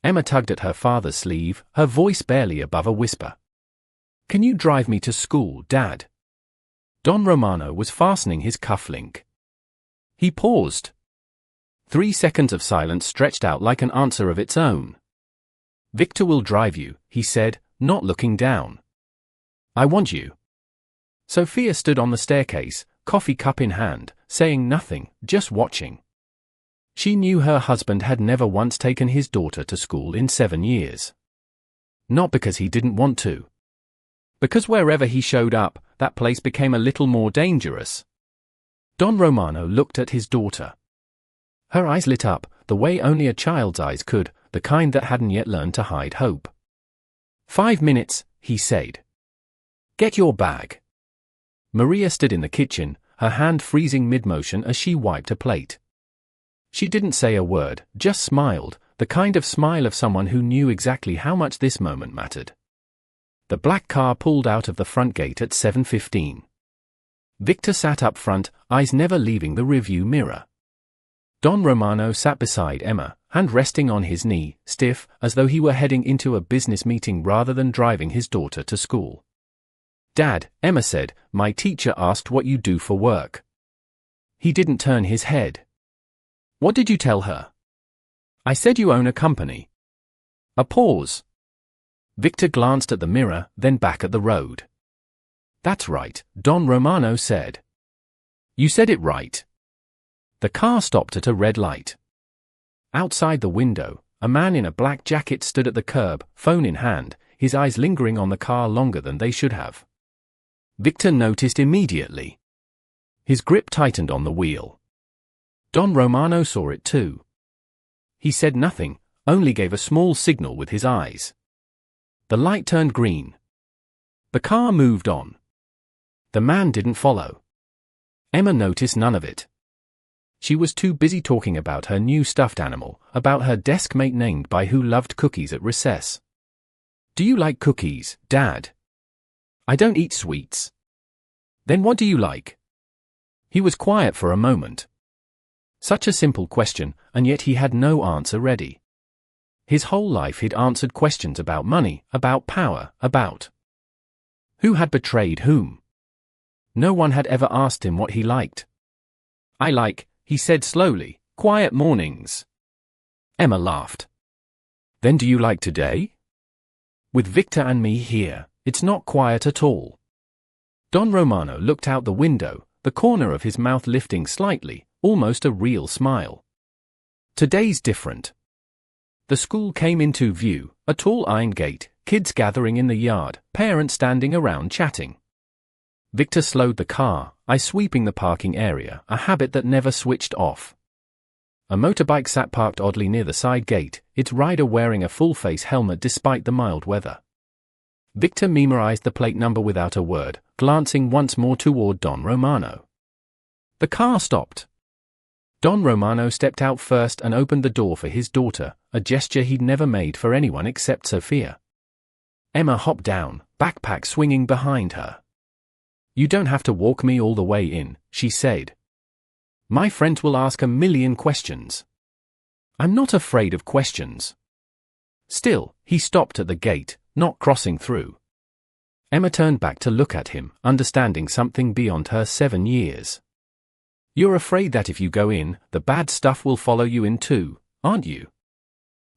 Emma tugged at her father's sleeve, her voice barely above a whisper. "Can you drive me to school, Dad?" Don Romano was fastening his cufflink. He paused. 3 seconds of silence stretched out like an answer of its own. "Victor will drive you," he said, not looking down. "I want you." Sophia stood on the staircase, coffee cup in hand, saying nothing, just watching. She knew her husband had never once taken his daughter to school in 7 years. Not because he didn't want to. Because wherever he showed up, that place became a little more dangerous. Don Romano looked at his daughter. Her eyes lit up, the way only a child's eyes could, the kind that hadn't yet learned to hide hope. 5 minutes, he said. "Get your bag." Maria stood in the kitchen, her hand freezing mid-motion as she wiped a plate. She didn't say a word, just smiled, the kind of smile of someone who knew exactly how much this moment mattered. The black car pulled out of the front gate at 7:15. Victor sat up front, eyes never leaving the rearview mirror. Don Romano sat beside Emma, hand resting on his knee, stiff, as though he were heading into a business meeting rather than driving his daughter to school. "Dad," Emma said, "my teacher asked what you do for work." He didn't turn his head. "What did you tell her?" "I said you own a company." A pause. Victor glanced at the mirror, then back at the road. "That's right," Don Romano said. "You said it right." The car stopped at a red light. Outside the window, a man in a black jacket stood at the curb, phone in hand, his eyes lingering on the car longer than they should have. Victor noticed immediately. His grip tightened on the wheel. Don Romano saw it too. He said nothing, only gave a small signal with his eyes. The light turned green. The car moved on. The man didn't follow. Emma noticed none of it. She was too busy talking about her new stuffed animal, about her desk mate named by who loved cookies at recess. "Do you like cookies, Dad?" "I don't eat sweets." "Then what do you like?" He was quiet for a moment. Such a simple question, and yet he had no answer ready. His whole life he'd answered questions about money, about power, about who had betrayed whom. No one had ever asked him what he liked. "I like," he said slowly, "quiet mornings." Emma laughed. "Then do you like today?" "With Victor and me here, it's not quiet at all." Don Romano looked out the window, the corner of his mouth lifting slightly, almost a real smile. "Today's different." The school came into view, a tall iron gate, kids gathering in the yard, parents standing around chatting. Victor slowed the car, eyes sweeping the parking area, a habit that never switched off. A motorbike sat parked oddly near the side gate, its rider wearing a full-face helmet despite the mild weather. Victor memorized the plate number without a word, glancing once more toward Don Romano. The car stopped. Don Romano stepped out first and opened the door for his daughter, a gesture he'd never made for anyone except Sophia. Emma hopped down, backpack swinging behind her. "You don't have to walk me all the way in," she said. "My friends will ask a million questions." "I'm not afraid of questions." Still, he stopped at the gate, not crossing through. Emma turned back to look at him, understanding something beyond her 7 years. "You're afraid that if you go in, the bad stuff will follow you in too, aren't you?"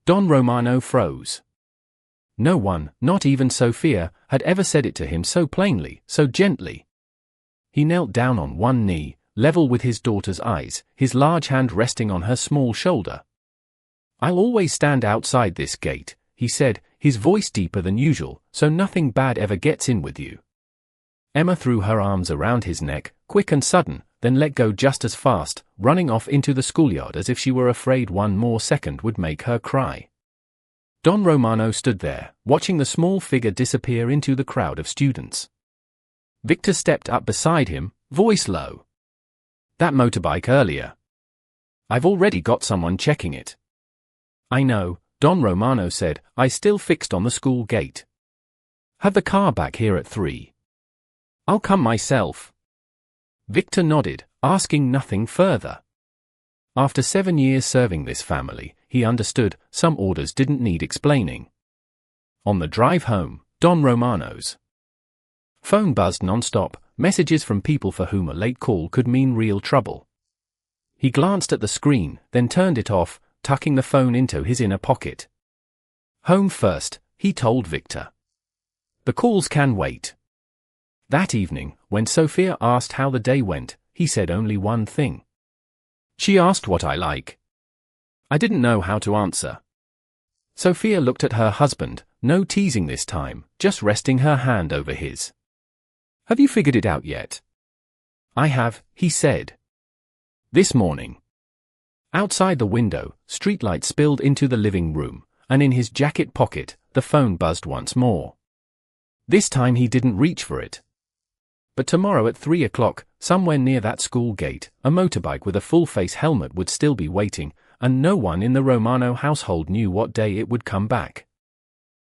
Don Romano froze. No one, not even Sophia, had ever said it to him so plainly, so gently. He knelt down on one knee, level with his daughter's eyes, his large hand resting on her small shoulder. "I'll always stand outside this gate," he said, his voice deeper than usual, "so nothing bad ever gets in with you." Emma threw her arms around his neck, quick and sudden, then let go just as fast, running off into the schoolyard as if she were afraid one more second would make her cry. Don Romano stood there, watching the small figure disappear into the crowd of students. Victor stepped up beside him, voice low. "That motorbike earlier. I've already got someone checking it." "I know," Don Romano said, eyes still fixed on the school gate. "Have the car back here at 3. "I'll come myself." Victor nodded, asking nothing further. After 7 years serving this family, he understood, some orders didn't need explaining. On the drive home, Don Romano's phone buzzed non-stop, messages from people for whom a late call could mean real trouble. He glanced at the screen, then turned it off, tucking the phone into his inner pocket. Home first, he told Victor. The calls can wait. That evening, when Sophia asked how the day went, he said only one thing. She asked what I like. I didn't know how to answer. Sophia looked at her husband, no teasing this time, just resting her hand over his. Have you figured it out yet? I have, he said. This morning. Outside the window, streetlight spilled into the living room, and in his jacket pocket, the phone buzzed once more. This time he didn't reach for it. But tomorrow at 3 o'clock, somewhere near that school gate, a motorbike with a full-face helmet would still be waiting, and no one in the Romano household knew what day it would come back.